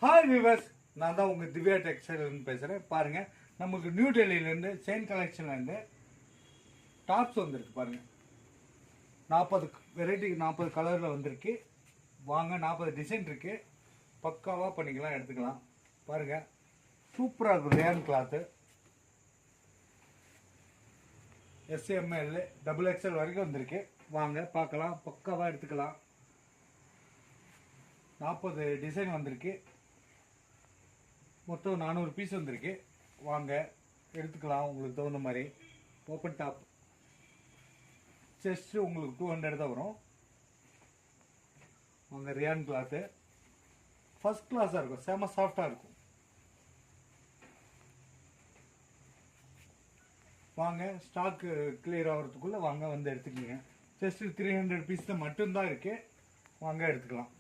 Hi viewers, நான் தான் உங்கள் திவ்யா டெக்ஸ்டைல்னு பேசுகிறேன். பாருங்கள், நமக்கு நியூ டெல்லியிலேருந்து செயின் கலெக்ஷன்லேருந்து டாப்ஸ் வந்திருக்கு. பாருங்கள், 40 வெரைட்டி 40 கலரில் வந்திருக்கு. வாங்க, 40 டிசைன் இருக்குது. பக்காவாக பண்ணிக்கலாம், எடுத்துக்கலாம். பாருங்கள், சூப்பராக இருக்கும். ரேன் கிளாத்து SML XXL வரைக்கும் வந்திருக்கு. வாங்க பார்க்கலாம், பக்காவாக எடுத்துக்கலாம். 40 டிசைன் வந்திருக்கு. மொத்தம் 400 பீஸ் வந்திருக்கு. வாங்க எடுத்துக்கலாம், உங்களுக்கு தகுந்த மாதிரி. ஓப்பன் டாப் செஸ்ட்டு உங்களுக்கு 200 தான் வரும். வாங்க, ரியான் கிளாத்து ஃபர்ஸ்ட் கிளாஸாக இருக்கும், செம சாஃப்டாக இருக்கும். வாங்க, ஸ்டாக்கு கிளியர் ஆகிறதுக்குள்ளே வாங்க வந்து எடுத்துக்கோங்க. செஸ்ட்டு 300 பீஸ் தான் மட்டும்தான் இருக்குது. வாங்க எடுத்துக்கலாம்.